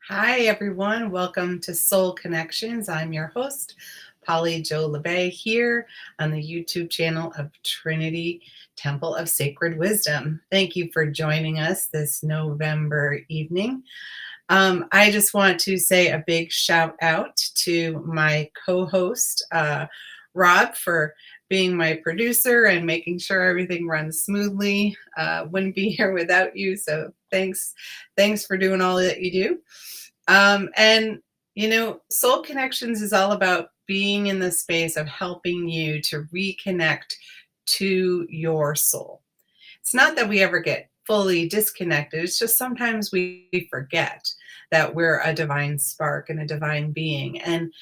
Hi, everyone. Welcome to Soul Connections. I'm your host, Polly Jo Labbe, here on the YouTube channel of Trinity Temple of Sacred Wisdom. Thank you for joining us this November evening. I just want to say a big shout out to my co-host, Rob, for being my producer and making sure everything runs smoothly. Wouldn't be here without you, so thanks for doing all that you do. And Soul Connections is all about being in the space of helping you to reconnect to your soul. It's not that we ever get fully disconnected. It's just sometimes we forget that we're a divine spark and a divine being. And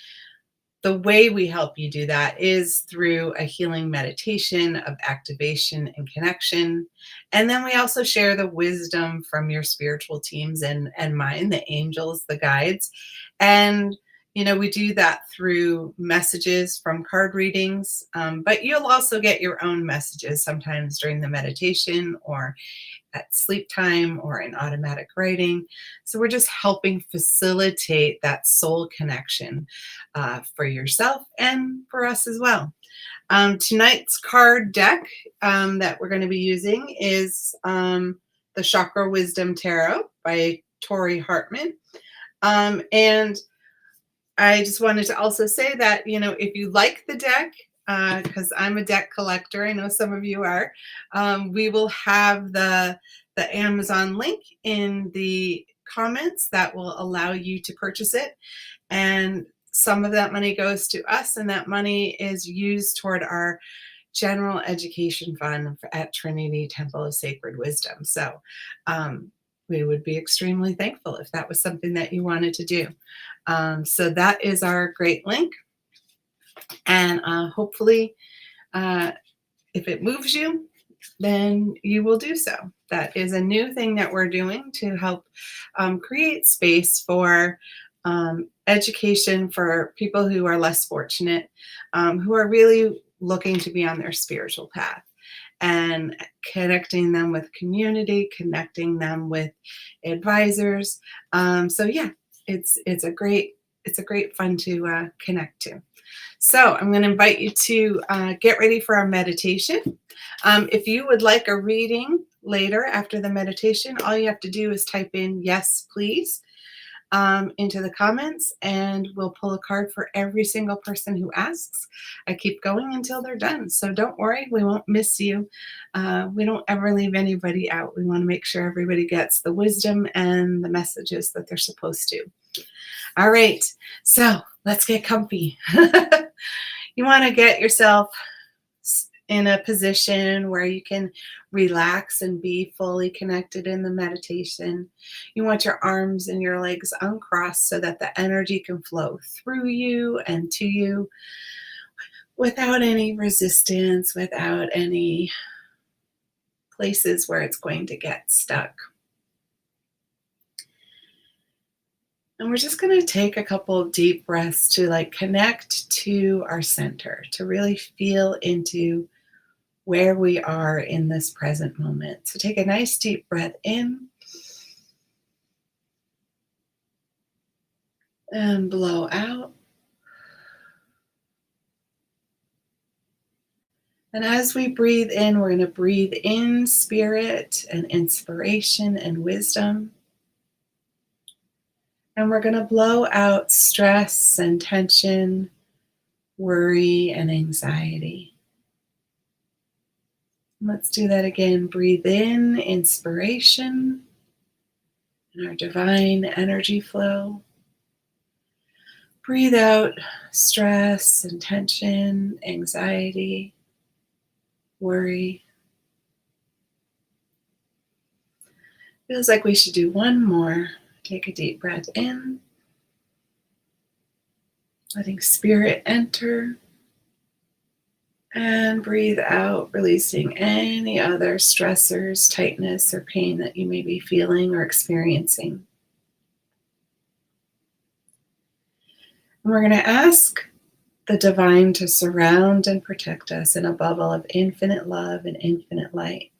the way we help you do that is through a healing meditation of activation and connection. And then we also share the wisdom from your spiritual teams and mine, the angels, the guides. And we do that through messages from card readings, but you'll also get your own messages sometimes during the meditation or at sleep time or in automatic writing. So we're just helping facilitate that soul connection for yourself and for us as well. Tonight's card deck that we're going to be using is the Chakra Wisdom Tarot by Tori Hartman. And I just wanted to also say that, if you like the deck, because I'm a deck collector, I know some of you are, we will have the Amazon link in the comments that will allow you to purchase it. And some of that money goes to us, and that money is used toward our general education fund at Trinity Temple of Sacred Wisdom. So we would be extremely thankful if that was something that you wanted to do. So that is our great link. And hopefully, if it moves you, then you will do so. That is a new thing that we're doing to help create space for education for people who are less fortunate, who are really looking to be on their spiritual path, and connecting them with community, connecting them with advisors. So yeah, it's a great fun to connect to. So I'm going to invite you to get ready for our meditation. If you would like a reading later after the meditation, all you have to do is type in "yes, please" into the comments, and we'll pull a card for every single person who asks. I keep going until they're done, so don't worry, we won't miss you. We don't ever leave anybody out. We want to make sure everybody gets the wisdom and the messages that they're supposed to. All right, so let's get comfy. You want to get yourself in a position where you can relax and be fully connected in the meditation. You want your arms and your legs uncrossed so that the energy can flow through you and to you without any resistance, without any places where it's going to get stuck. And we're just going to take a couple of deep breaths to connect to our center, to really feel into where we are in this present moment. So take a nice deep breath in and blow out. And as we breathe in, we're going to breathe in spirit and inspiration and wisdom. And we're going to blow out stress and tension, worry and anxiety. Let's do that again. Breathe in inspiration and our divine energy flow. Breathe out stress and tension, anxiety, worry. Feels like we should do one more. Take a deep breath in, letting spirit enter. And breathe out, releasing any other stressors, tightness, or pain that you may be feeling or experiencing. And we're going to ask the divine to surround and protect us in a bubble of infinite love and infinite light,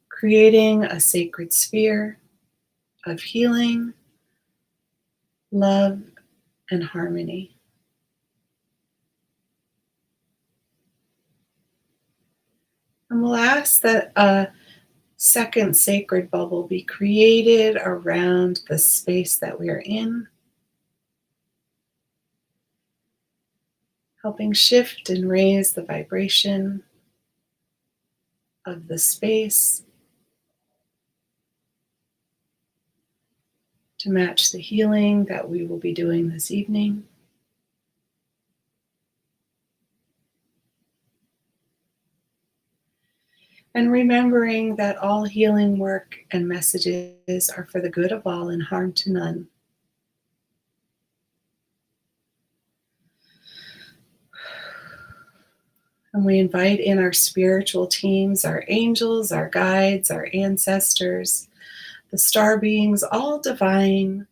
creating a sacred sphere of healing, love, and harmony. And we'll ask that a second sacred bubble be created around the space that we are in, helping shift and raise the vibration of the space to match the healing that we will be doing this evening. And remembering that all healing work and messages are for the good of all and harm to none. And we invite in our spiritual teams, our angels, our guides, our ancestors, the star beings, all divine,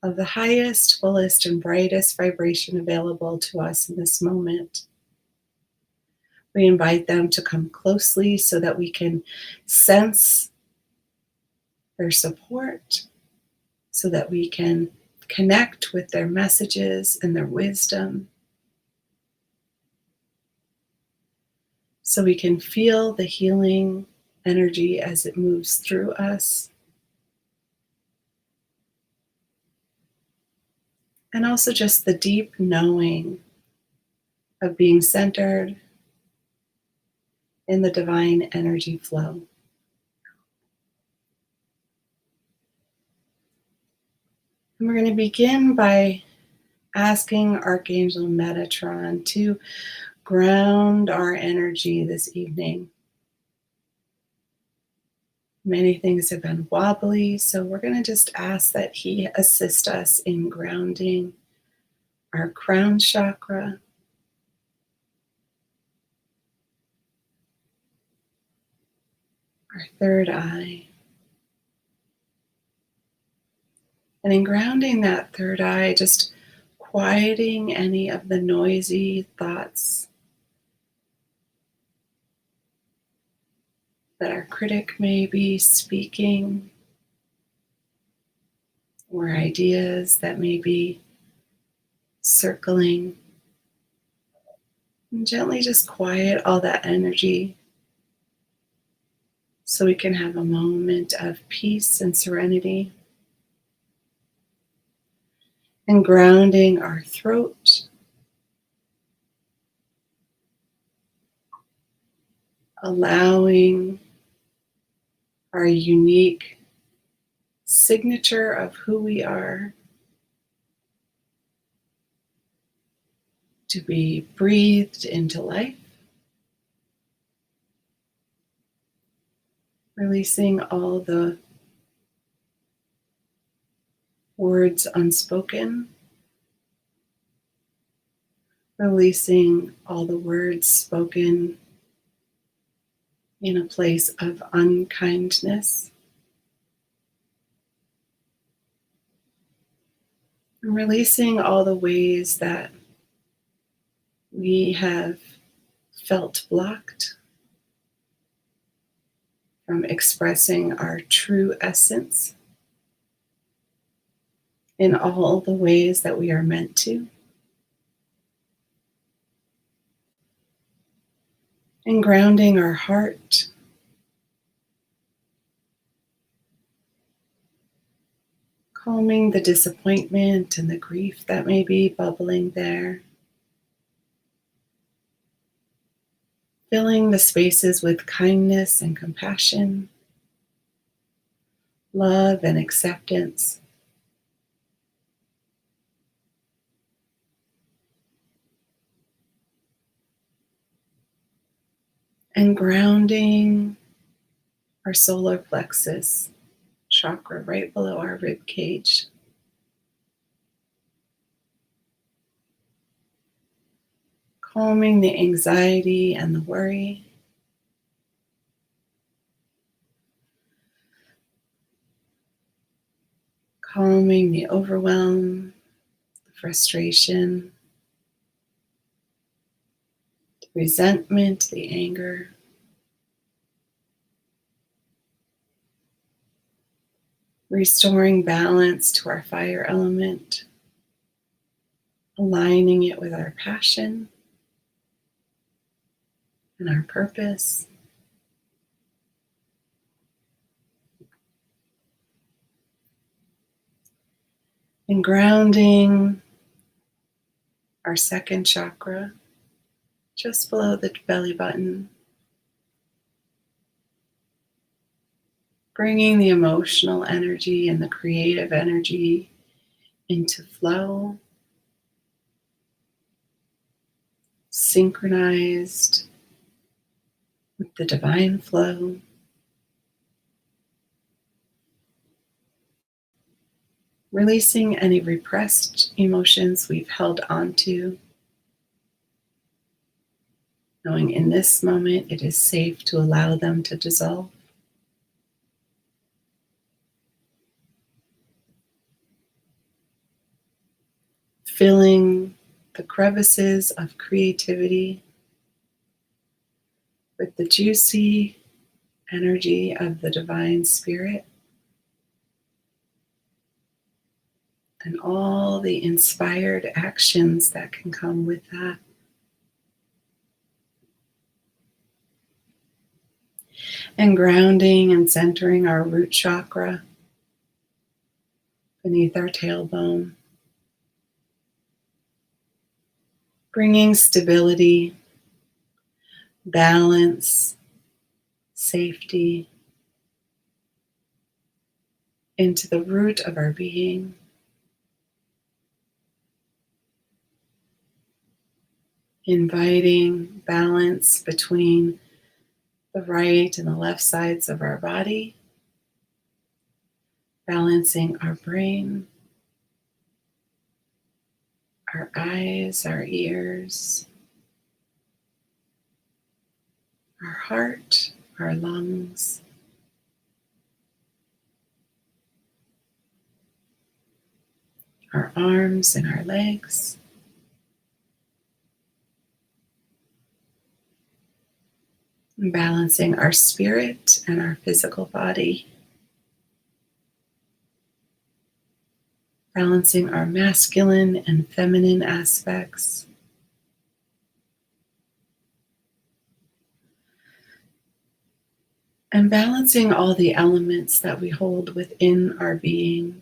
of the highest, fullest, and brightest vibration available to us in this moment. We invite them to come closely so that we can sense their support, so that we can connect with their messages and their wisdom, so we can feel the healing energy as it moves through us. And also just the deep knowing of being centered in the divine energy flow. And we're going to begin by asking Archangel Metatron to ground our energy this evening. Many things have been wobbly, so we're going to just ask that he assist us in grounding our crown chakra, our third eye. And in grounding that third eye, just quieting any of the noisy thoughts that our critic may be speaking, or ideas that may be circling. And gently just quiet all that energy so we can have a moment of peace and serenity. And grounding our throat, allowing our unique signature of who we are to be breathed into life, releasing all the words unspoken, releasing all the words spoken in a place of unkindness, and releasing all the ways that we have felt blocked from expressing our true essence in all the ways that we are meant to. And grounding our heart, calming the disappointment and the grief that may be bubbling there, filling the spaces with kindness and compassion, love and acceptance. And grounding our solar plexus chakra right below our rib cage. Calming the anxiety and the worry. Calming the overwhelm, the frustration, the resentment, the anger. restoring balance to our fire element, aligning it with our passion and our purpose. And grounding our second chakra just below the belly button, bringing the emotional energy and the creative energy into flow, synchronized with the divine flow. Releasing any repressed emotions we've held onto, knowing in this moment it is safe to allow them to dissolve. Filling the crevices of creativity with the juicy energy of the divine spirit and all the inspired actions that can come with that. And grounding and centering our root chakra beneath our tailbone, bringing stability, balance, safety into the root of our being. Inviting balance between the right and the left sides of our body, balancing our brain, our eyes, our ears, our heart, our lungs, our arms and our legs. Balancing our spirit and our physical body. Balancing our masculine and feminine aspects. And balancing all the elements that we hold within our being.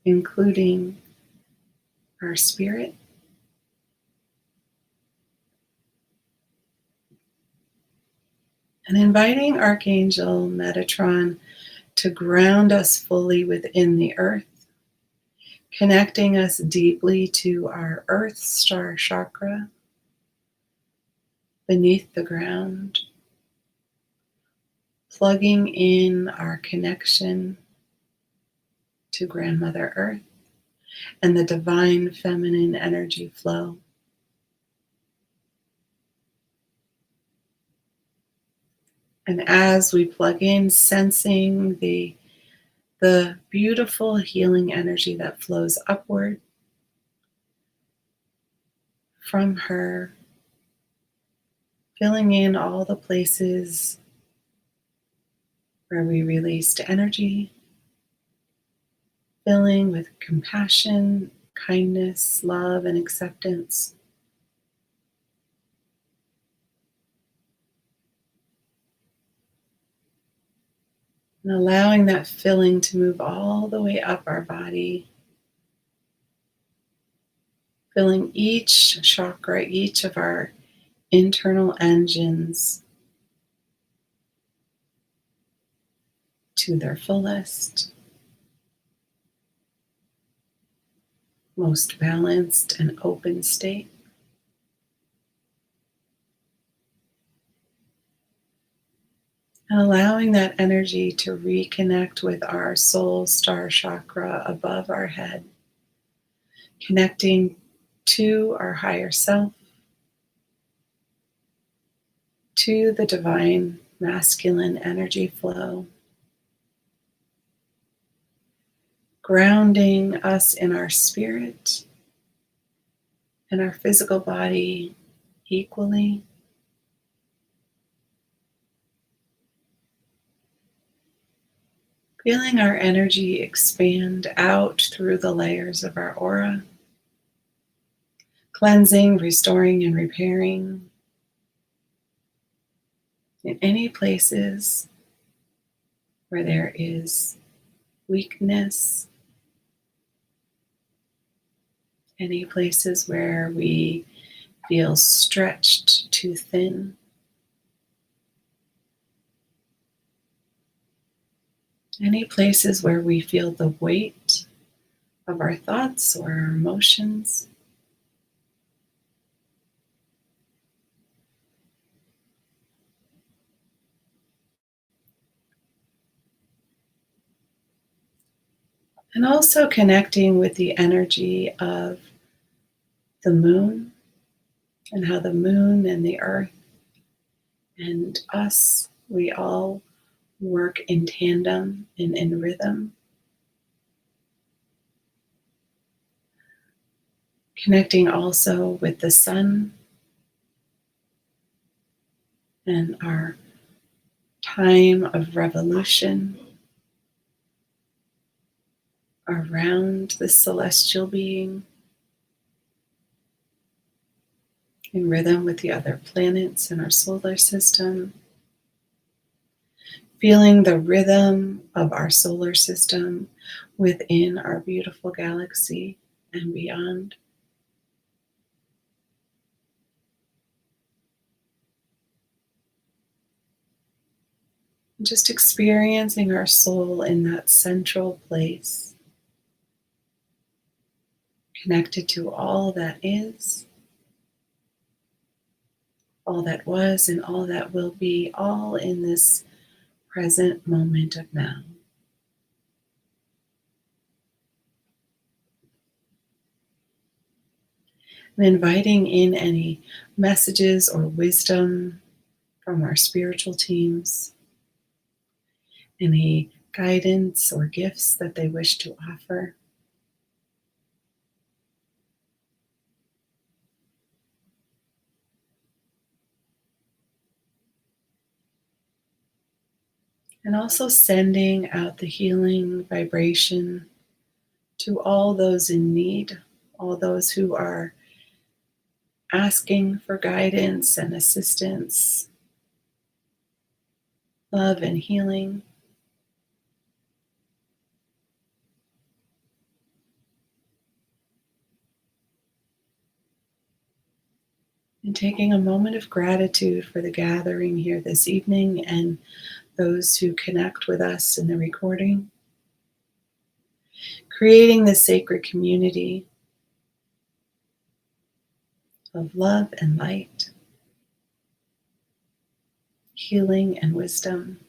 Including our spirit, and inviting Archangel Metatron to ground us fully within the earth, connecting us deeply to our earth star chakra beneath the ground, plugging in our connection to Grandmother Earth and the divine feminine energy flow. And as we plug in, sensing the beautiful healing energy that flows upward from her, filling in all the places where we released energy, filling with compassion, kindness, love, and acceptance. And allowing that filling to move all the way up our body, filling each chakra, each of our internal engines to their fullest, most balanced and open state. And allowing that energy to reconnect with our soul star chakra above our head, connecting to our higher self, to the divine masculine energy flow, grounding us in our spirit and our physical body equally, Feeling our energy expand out through the layers of our aura, cleansing, restoring, and repairing in any places where there is weakness, any places where we feel stretched too thin, any places where we feel the weight of our thoughts or our emotions. And also connecting with the energy of the moon and how the moon and the earth and us, we all work in tandem and in rhythm. Connecting also with the sun and our time of revolution around the celestial being, in rhythm with the other planets in our solar system, feeling the rhythm of our solar system within our beautiful galaxy and beyond. Just experiencing our soul in that central place, connected to all that is, all that was, and all that will be, all in this present moment of now. And inviting in any messages or wisdom from our spiritual teams, any guidance or gifts that they wish to offer. And also sending out the healing vibration to all those in need, all those who are asking for guidance and assistance, love and healing. And taking a moment of gratitude for the gathering here this evening and those who connect with us in the recording. Creating this sacred community of love and light, healing and wisdom.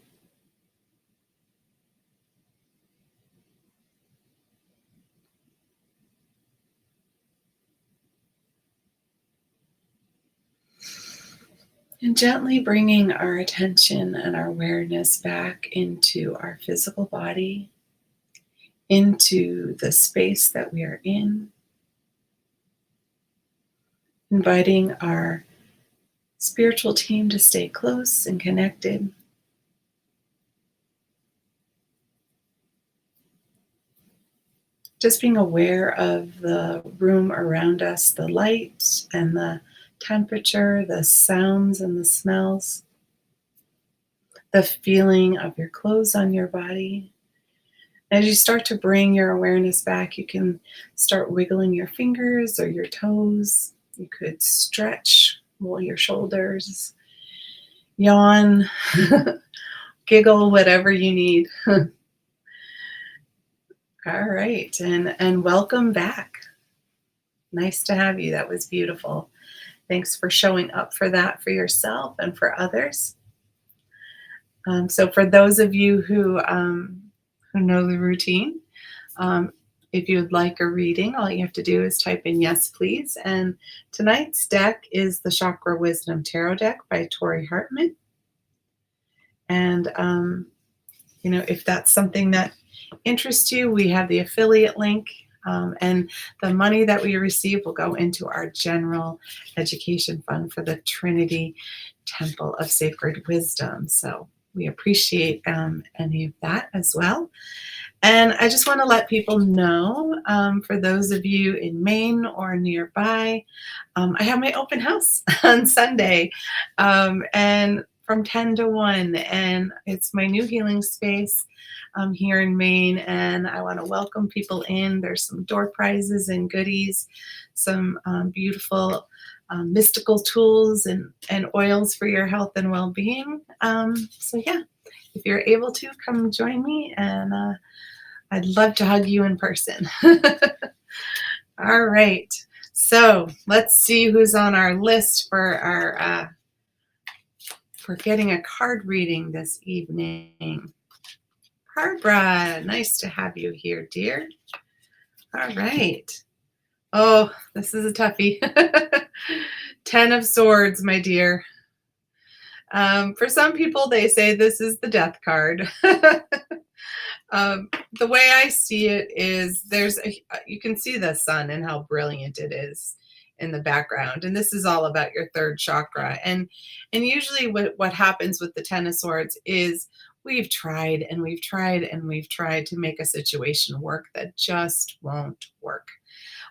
And gently bringing our attention and our awareness back into our physical body, into the space that we are in, inviting our spiritual team to stay close and connected. Just being aware of the room around us, the light and the temperature, the sounds and the smells, the feeling of your clothes on your body. As you start to bring your awareness back, you can start wiggling your fingers or your toes. You could stretch, roll your shoulders, yawn, giggle, whatever you need. All right, and welcome back. Nice to have you. That was beautiful. Thanks for showing up for that for yourself and for others. So for those of you who know the routine, if you would like a reading, all you have to do is type in yes, please. And tonight's deck is the Chakra Wisdom Tarot deck by Tori Hartman. And if that's something that interests you, we have the affiliate link. And the money that we receive will go into our general education fund for the Trinity Temple of Sacred Wisdom. So we appreciate any of that as well. And I just want to let people know, for those of you in Maine or nearby, I have my open house on Sunday, and from 10 to 1, and it's my new healing space here in Maine, and I want to welcome people in. There's some door prizes and goodies, some beautiful mystical tools and oils for your health and well-being. So yeah, if you're able to, come join me, and I'd love to hug you in person. All right. So let's see who's on our list for getting a card reading this evening. Barbara, nice to have you here, dear. All right. Oh, this is a toughie. 10 of Swords, my dear. For some people, they say this is the death card. The way I see it is you can see the sun and how brilliant it is in the background. And this is all about your third chakra. And usually what happens with the 10 of Swords is we've tried and we've tried and we've tried to make a situation work that just won't work,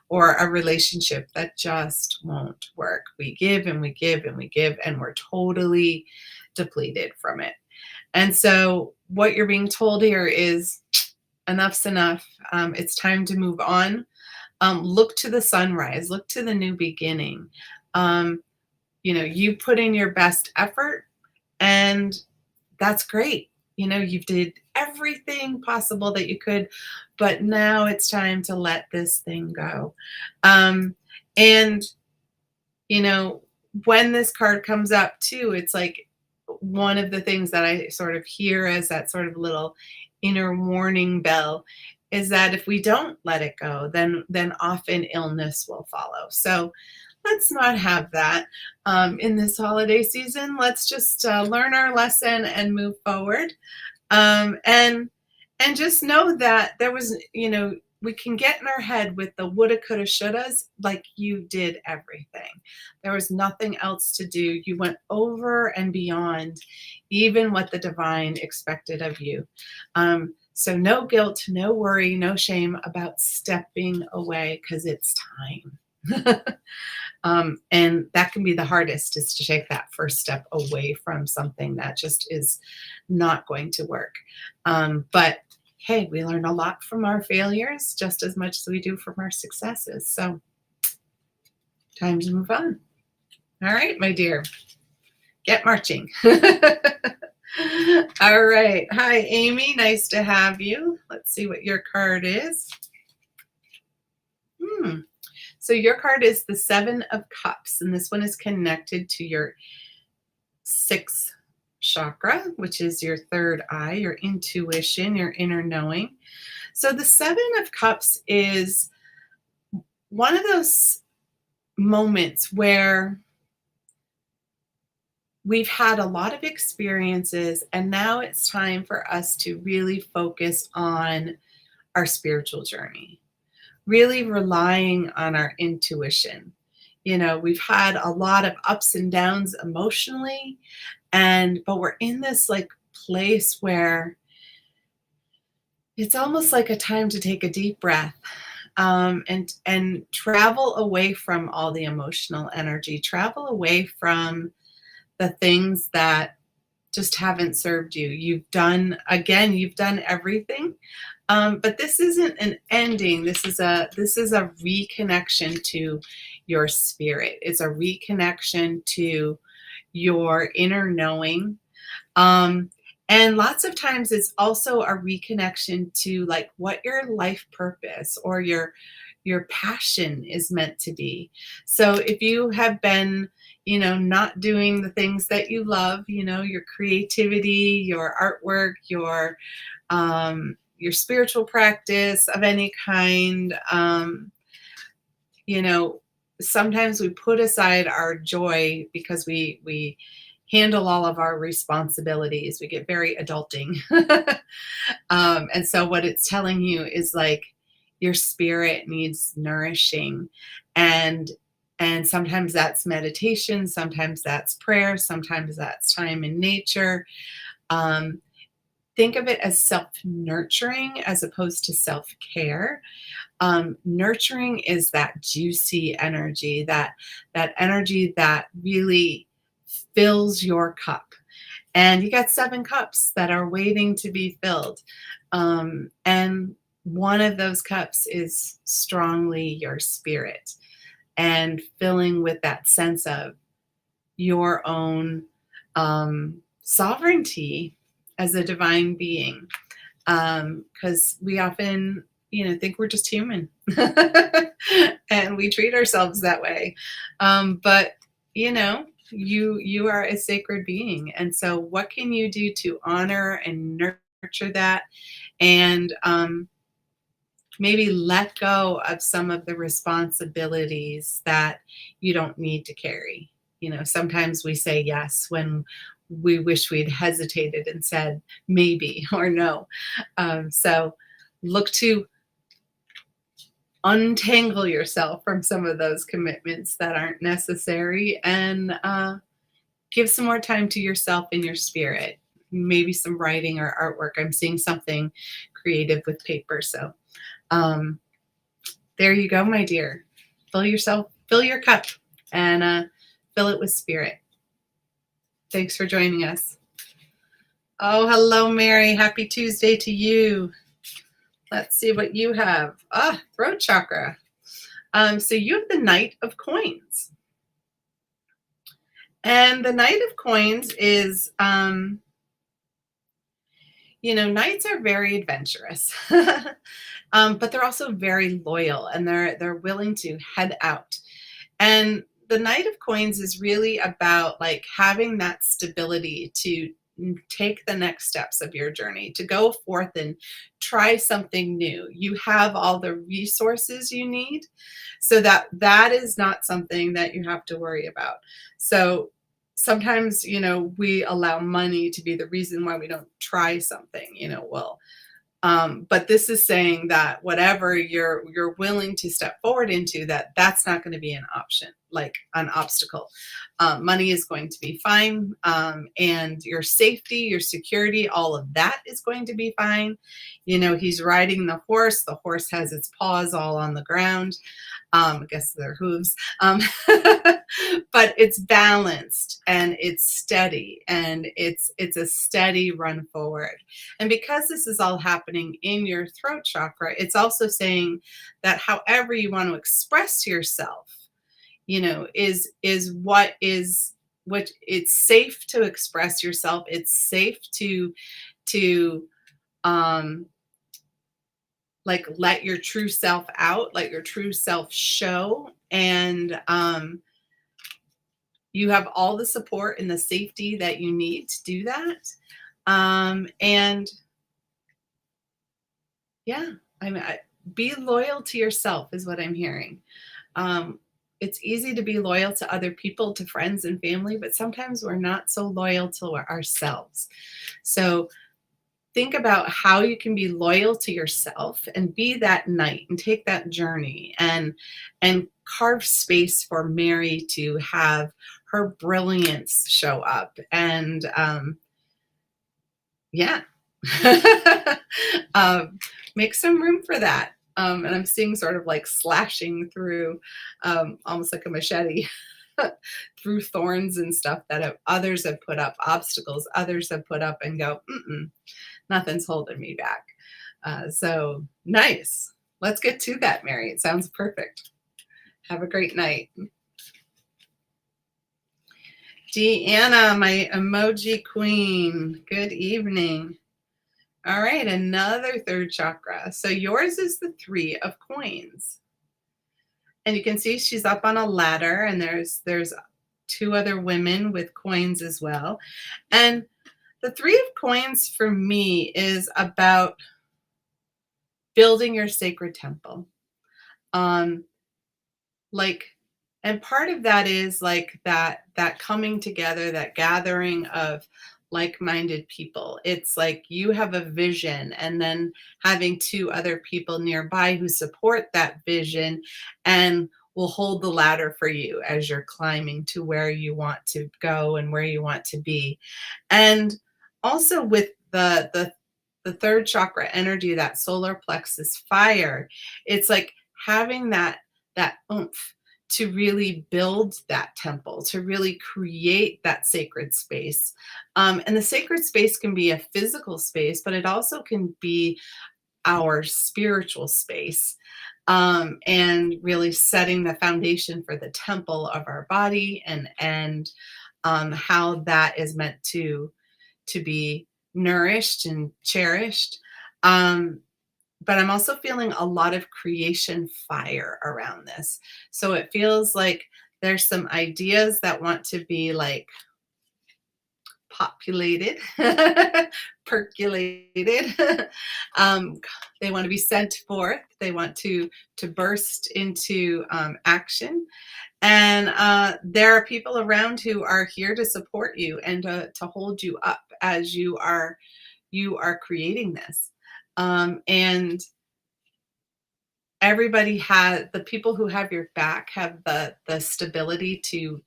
or a relationship that just won't work. We give and we give and we give, and we're totally depleted from it. And so what you're being told here is enough's enough. It's time to move on. Look to the sunrise, look to the new beginning. You put in your best effort, and that's great. You did everything possible that you could, but now it's time to let this thing go. And when this card comes up too, it's like one of the things that I sort of hear as that sort of little inner warning bell is that if we don't let it go, then often illness will follow. So let's not have that in this holiday season. Let's just learn our lesson and move forward. And just know that there was, we can get in our head with the woulda, coulda, shouldas, like you did everything. There was nothing else to do. You went over and beyond even what the divine expected of you. So no guilt, no worry, no shame about stepping away, because it's time. And that can be the hardest, is to take that first step away from something that just is not going to work. But hey, we learn a lot from our failures just as much as we do from our successes. So time to move on. All right, my dear, get marching. All right. Hi, Amy. Nice to have you. Let's see what your card is. So your card is the 7 of Cups, and this one is connected to your 6th chakra, which is your third eye, your intuition, your inner knowing. So the 7 of Cups is one of those moments where we've had a lot of experiences, and now it's time for us to really focus on our spiritual journey, really relying on our intuition. We've had a lot of ups and downs emotionally, but we're in this like place where it's almost like a time to take a deep breath, and travel away from all the emotional energy, travel away from the things that just haven't served you. You've done everything. But this isn't an ending. This is a reconnection to your spirit. It's a reconnection to your inner knowing. And lots of times it's also a reconnection to like what your life purpose or your passion is meant to be. So if you have been, not doing the things that you love, your creativity, your artwork, your spiritual practice of any kind, sometimes we put aside our joy because we handle all of our responsibilities. We get very adulting. And so what it's telling you is like your spirit needs nourishing, and sometimes that's meditation, sometimes that's prayer, sometimes that's time in nature. Um, think of it as self-nurturing as opposed to self-care. Nurturing is that juicy energy, that energy that really fills your cup. And you got 7 cups that are waiting to be filled. And one of those cups is strongly your spirit and filling with that sense of your own sovereignty as a divine being. Because we often, think we're just human, and we treat ourselves that way. But you are a sacred being, and so what can you do to honor and nurture that, and maybe let go of some of the responsibilities that you don't need to carry. Sometimes we say yes when we wish we'd hesitated and said maybe or no. So look to untangle yourself from some of those commitments that aren't necessary, and give some more time to yourself and your spirit. Maybe some writing or artwork. I'm seeing something creative with paper. So um, there you go, my dear. Fill your cup, and fill it with spirit. Thanks for joining us. Oh, hello, Mary. Happy Tuesday to you. Let's see what you have. Throat chakra. So you have the Knight of Coins. And the Knight of Coins is, knights are very adventurous, but they're also very loyal, and they're willing to head out. And the Knight of Coins is really about like having that stability to take the next steps of your journey, to go forth and try something new. You have all the resources you need, so that is not something that you have to worry about. So sometimes, we allow money to be the reason why we don't try something. But this is saying that whatever you're willing to step forward into, that's not going to be an option, like an obstacle. Money is going to be fine, and your safety, your security, all of that is going to be fine. He's riding the horse. The horse has its paws all on the ground. I guess they're hooves. But it's balanced and it's steady, and it's a steady run forward. And because this is all happening in your throat chakra, it's also saying that however you want to express yourself, is what it's safe to express yourself. It's safe to um like let your true self out, let your true self show. And you have all the support and the safety that you need to do that. And yeah, be loyal to yourself is what I'm hearing. It's easy to be loyal to other people, to friends and family, but sometimes we're not so loyal to ourselves. So think about how you can be loyal to yourself and be that knight and take that journey, and carve space for Mary to have her brilliance show up. And yeah. Make some room for that. And I'm seeing sort of like slashing through, almost like a machete, through thorns and stuff that others have put up, obstacles others have put up, and go, nothing's holding me back. So nice. Let's get to that, Mary. It sounds perfect. Have a great night. Deanna, my emoji queen. Good evening. All right, another third chakra. So yours is the 3 of Coins. And you can see she's up on a ladder, and there's 2 other women with coins as well. And the 3 of Coins for me is about building your sacred temple. Like, and part of that is like that coming together, that gathering of like-minded people. It's like you have a vision, and then having 2 other people nearby who support that vision and will hold the ladder for you as you're climbing to where you want to go and where you want to be. And also with the third chakra energy, that solar plexus fire, it's like having that oomph to really build that temple, to really create that sacred space. And the sacred space can be a physical space, but it also can be our spiritual space, and really setting the foundation for the temple of our body, and how that is meant to be nourished and cherished. Um, but I'm also feeling a lot of creation fire around this. So it feels like there's some ideas that want to be like populated, percolated. um, they want to be sent forth. They want to burst into action. And there are people around who are here to support you and to hold you up as you are creating this. And everybody has, the people who have your back have the stability to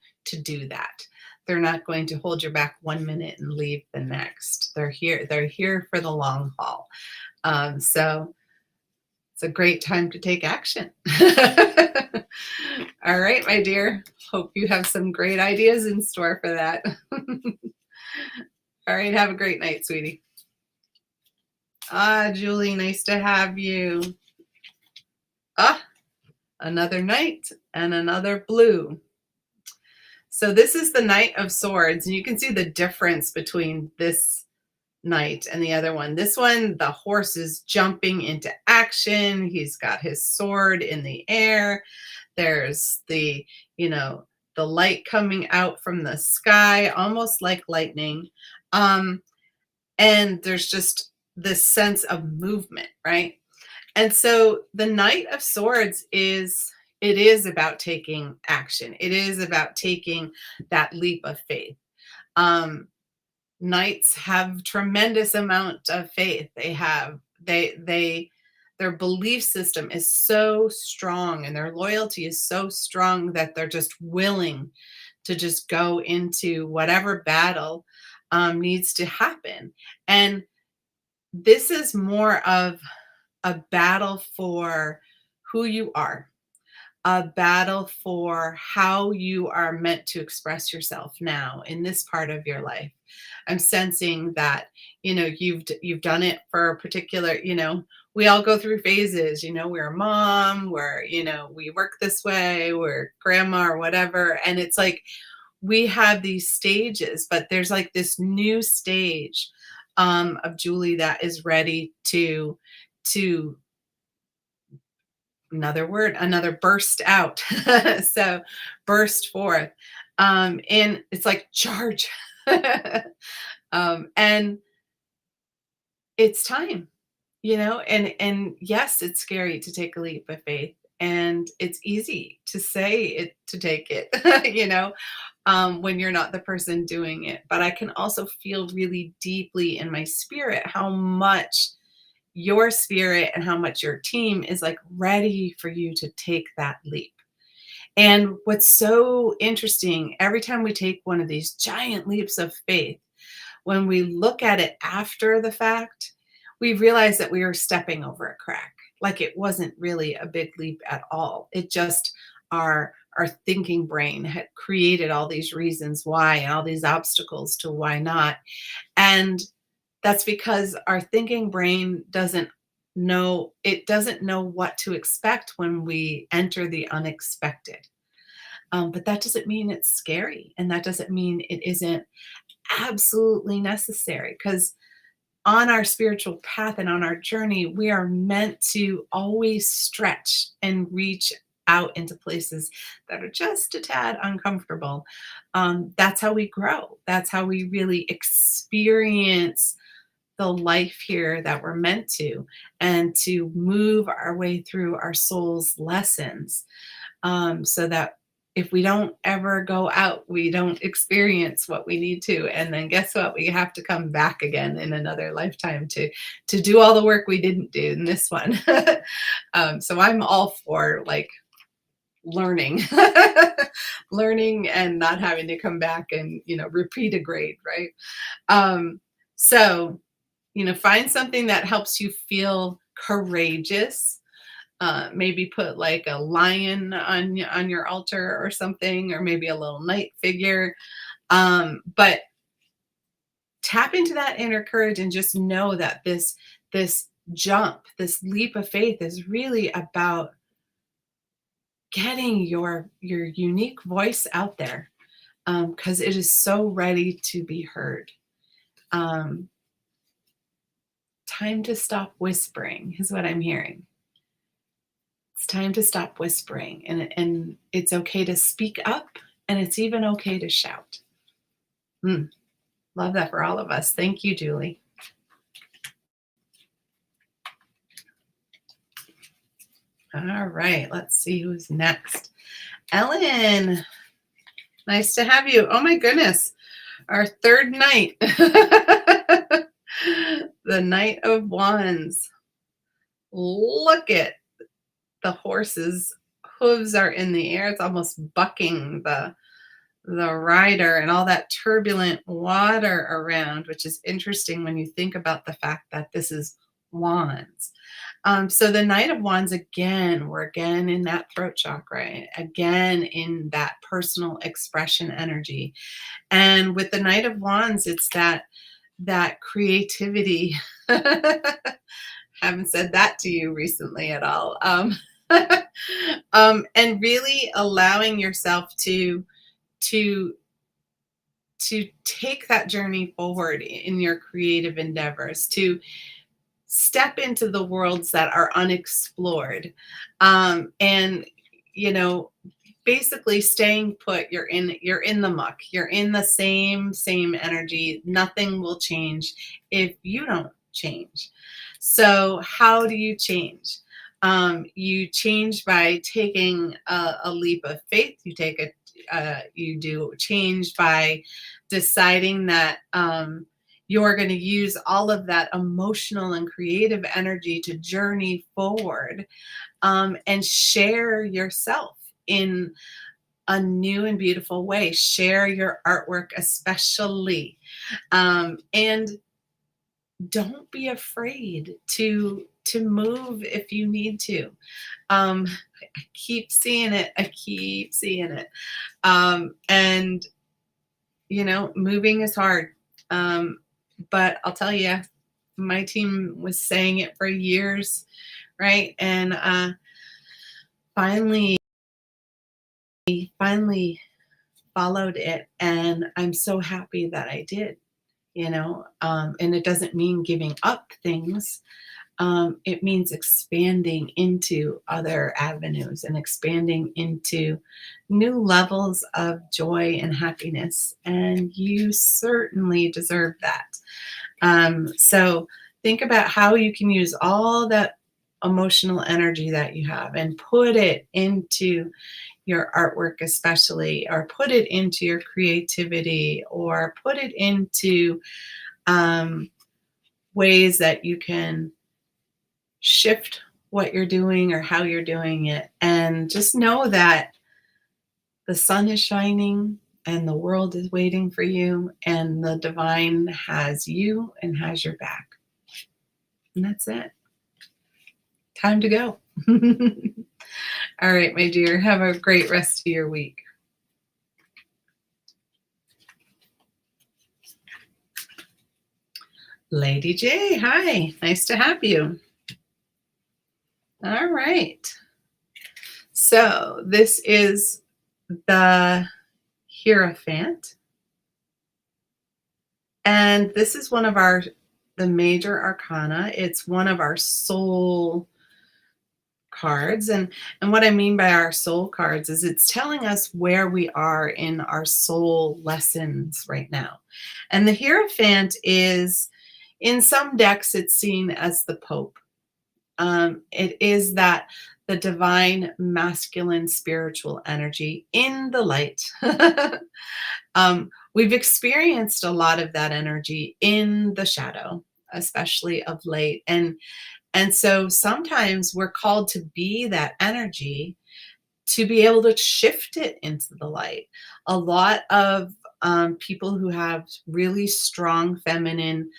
do that. They're not going to hold your back 1 minute and leave the next. They're here for the long haul. So it's a great time to take action. All right, my dear. Hope you have some great ideas in store for that. All right, have a great night, sweetie. Julie, nice to have you. Another knight and another blue. So this is the Knight of Swords, and you can see the difference between this knight and the other one. This one, the horse is jumping into action. He's got his sword in the air. There's the light coming out from the sky, almost like lightning. And there's just this sense of movement, right? And so the Knight of Swords is about taking action. It is about taking that leap of faith. Knights have tremendous amount of faith. Their belief system is so strong and their loyalty is so strong that they're just willing to just go into whatever battle needs to happen. And this is more of a battle for who you are, a battle for how you are meant to express yourself now in this part of your life. I'm sensing that, you've done it for a particular, we all go through phases, we're a mom, we work this way, we're grandma or whatever. And it's like, we have these stages, but there's like this new stage of Julie that is ready to another burst out. So burst forth. And it's like charge. And it's time, and yes, it's scary to take a leap of faith. And it's easy to say it, to take it, when you're not the person doing it. But I can also feel really deeply in my spirit how much your spirit and how much your team is like ready for you to take that leap. And what's so interesting, every time we take one of these giant leaps of faith, when we look at it after the fact, we realize that we were stepping over a crack. Like it wasn't really a big leap at all. It just, our thinking brain had created all these reasons why and all these obstacles to why not. And that's because our thinking brain doesn't know what to expect when we enter the unexpected. But that doesn't mean it's scary, and that doesn't mean it isn't absolutely necessary, because on our spiritual path and on our journey, we are meant to always stretch and reach out into places that are just a tad uncomfortable. That's how we grow. That's how we really experience the life here that we're meant to, and to move our way through our soul's lessons, so that if we don't ever go out, we don't experience what we need to. And then guess what? We have to come back again in another lifetime to do all the work we didn't do in this one. So I'm all for like learning, learning and not having to come back and, repeat a grade, right? So, find something that helps you feel courageous. Maybe put like a lion on your altar or something, or maybe a little night figure. But tap into that inner courage and just know that this jump, this leap of faith is really about getting your unique voice out there, because it is so ready to be heard. Um, Time to stop whispering is what I'm hearing. It's time to stop whispering, and it's okay to speak up, and it's even okay to shout. Mm, love that for all of us. Thank you, Julie. All right, let's see who's next. Ellen, nice to have you. Oh my goodness, our third night. The Knight of Wands. Look at the horse's hooves are in the air. It's almost bucking the rider, and all that turbulent water around, which is interesting when you think about the fact that this is wands. So the Knight of Wands, again, we're again in that throat chakra, again in that personal expression energy. And with the Knight of Wands, it's that creativity. Haven't said that to you recently at all. And really allowing yourself to take that journey forward in your creative endeavors, to step into the worlds that are unexplored, and you know basically staying put. You're in the muck, you're in the same energy. Nothing will change if you don't change. So how do you change? You change by taking a leap of faith. You do change by deciding that you're going to use all of that emotional and creative energy to journey forward, and share yourself in a new and beautiful way. Share your artwork, especially. And don't be afraid to move if you need to. I keep seeing it. And moving is hard. But I'll tell you, my team was saying it for years, right? And finally followed it, and I'm so happy that I did. And it doesn't mean giving up things. It means expanding into other avenues and expanding into new levels of joy and happiness. And you certainly deserve that. So think about how you can use all that emotional energy that you have and put it into your artwork, especially, or put it into your creativity, or put it into ways that you can shift what you're doing or how you're doing it. And just know that the sun is shining and the world is waiting for you, and the divine has you and has your back. And that's it. Time to go. All right, my dear, have a great rest of your week. Lady J, hi, nice to have you. All right. So this is the Hierophant. And this is one of the major arcana. It's one of our soul cards. And what I mean by our soul cards is it's telling us where we are in our soul lessons right now. And the Hierophant is, in some decks, it's seen as the Pope. It is the divine masculine spiritual energy in the light. We've experienced a lot of that energy in the shadow, especially of late. And so sometimes we're called to be that energy, to be able to shift it into the light. A lot of people who have really strong feminine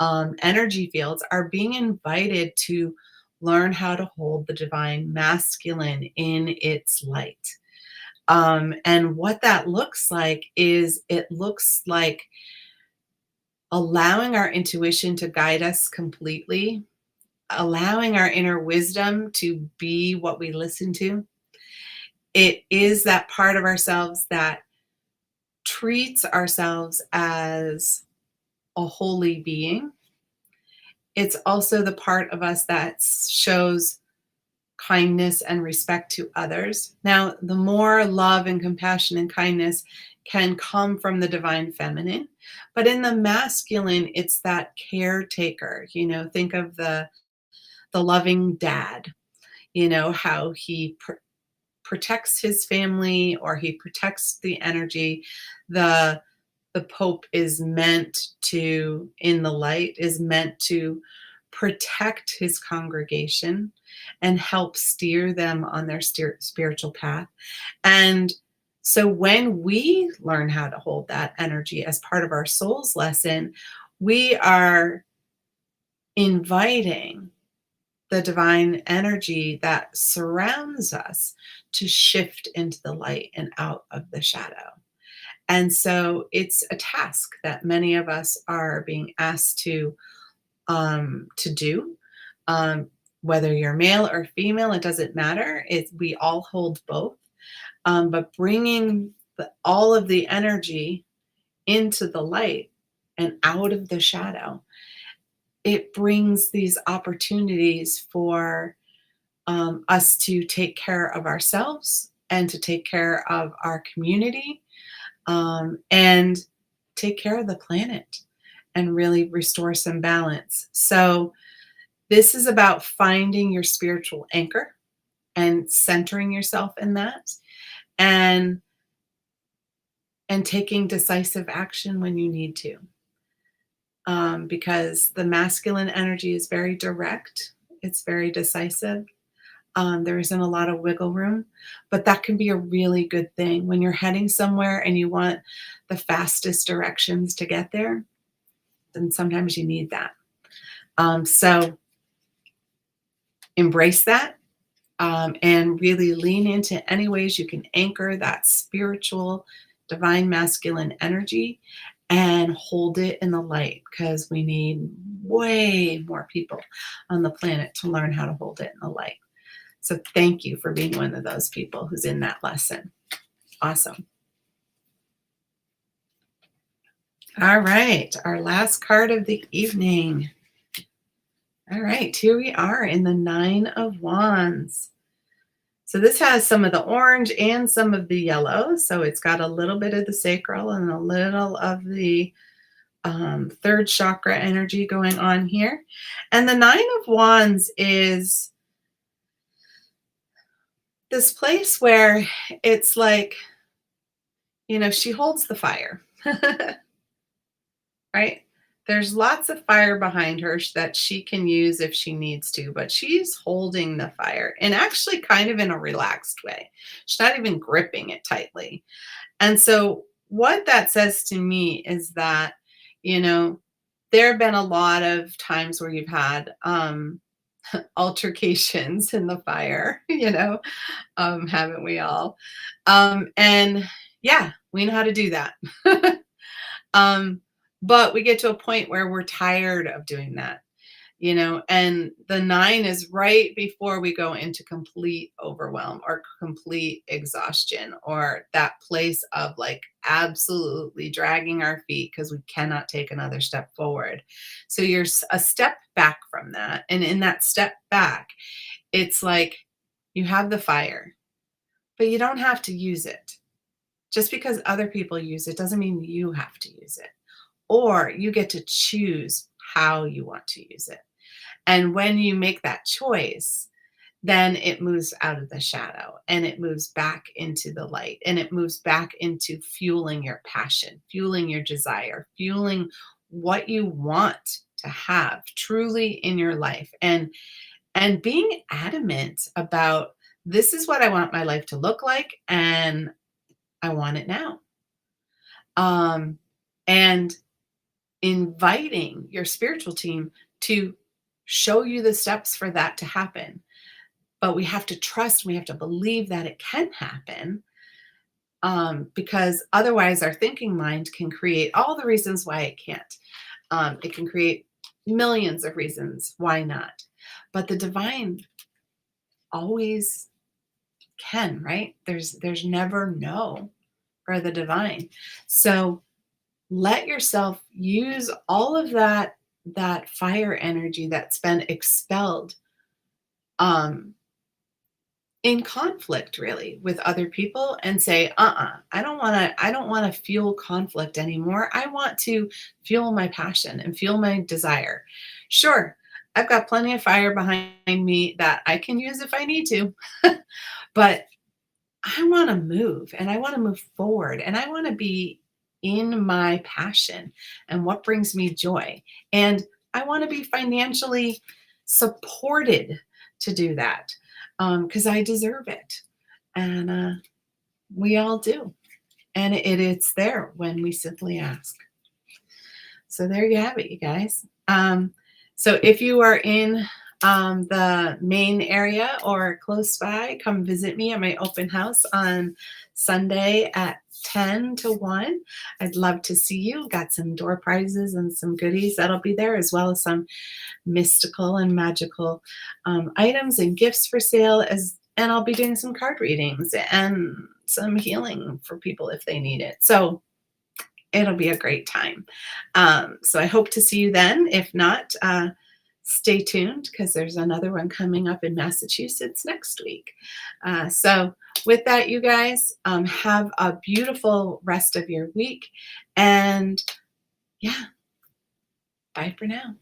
energy fields are being invited to learn how to hold the divine masculine in its light. And what that looks like is it looks like allowing our intuition to guide us completely, allowing our inner wisdom to be what we listen to. It is that part of ourselves that treats ourselves as a holy being. It's also the part of us that shows kindness and respect to others. Now, the more love and compassion and kindness can come from the divine feminine, but in the masculine, it's that caretaker. Think of the loving dad. How he protects his family, or he protects the energy. The Pope is meant to, in the light, is meant to protect his congregation and help steer them on their spiritual path. And so when we learn how to hold that energy as part of our soul's lesson, we are inviting the divine energy that surrounds us to shift into the light and out of the shadow. And so it's a task that many of us are being asked to do. Whether you're male or female, it doesn't matter. We all hold both. But bringing all of the energy into the light and out of the shadow, it brings these opportunities for us to take care of ourselves and to take care of our community, and take care of the planet and really restore some balance. So this is about finding your spiritual anchor and centering yourself in that, and taking decisive action when you need to. Because the masculine energy is very direct, it's very decisive. There isn't a lot of wiggle room, but that can be a really good thing when you're heading somewhere and you want the fastest directions to get there. Then sometimes you need that. So embrace that, and really lean into any ways you can anchor that spiritual, divine masculine energy and hold it in the light, because we need way more people on the planet to learn how to hold it in the light. So thank you for being one of those people who's in that lesson. Awesome. All right, our last card of the evening. All right, here we are in the Nine of Wands. So this has some of the orange and some of the yellow. So it's got a little bit of the sacral and a little of the third chakra energy going on here. And the Nine of Wands is this place where it's like, she holds the fire, right? There's lots of fire behind her that she can use if she needs to, but she's holding the fire, and actually kind of in a relaxed way. She's not even gripping it tightly. And so what that says to me is that, there have been a lot of times where you've had altercations in the fire, haven't we all? And yeah, we know how to do that. But we get to a point where we're tired of doing that, and the 9 is right before we go into complete overwhelm or complete exhaustion, or that place of like absolutely dragging our feet because we cannot take another step forward. So you're a step back from that. And in that step back, it's like you have the fire, but you don't have to use it. Just because other people use it doesn't mean you have to use it. Or you get to choose how you want to use it. And when you make that choice, then it moves out of the shadow and it moves back into the light, and it moves back into fueling your passion, fueling your desire, fueling what you want to have truly in your life, and being adamant about, this is what I want my life to look like, and I want it now. and inviting your spiritual team to show you the steps for that to happen. But we have to trust, we have to believe that it can happen, because otherwise our thinking mind can create all the reasons why it can't. It can create millions of reasons why not. But the divine always can, right? There's never no for the divine. So let yourself use all of that fire energy that's been expelled um in conflict really with other people, and say, I don't want to fuel conflict anymore. I want to fuel my passion and fuel my desire. Sure, I've got plenty of fire behind me that I can use if I need to. But I want to move, and I want to move forward, and I want to be in my passion and what brings me joy. And I want to be financially supported to do that, because I deserve it. And we all do. And it's there when we simply ask. So there you have it, you guys. So if you are in the Maine area or close by, come visit me at my open house on Sunday at 10 to 1. I'd love to see you. Got some door prizes and some goodies that'll be there, as well as some mystical and magical items and gifts for sale. And I'll be doing some card readings and some healing for people if they need it. So it'll be a great time. So I hope to see you then. If not, stay tuned, because there's another one coming up in Massachusetts next week. So with that, you guys, have a beautiful rest of your week. And yeah, bye for now.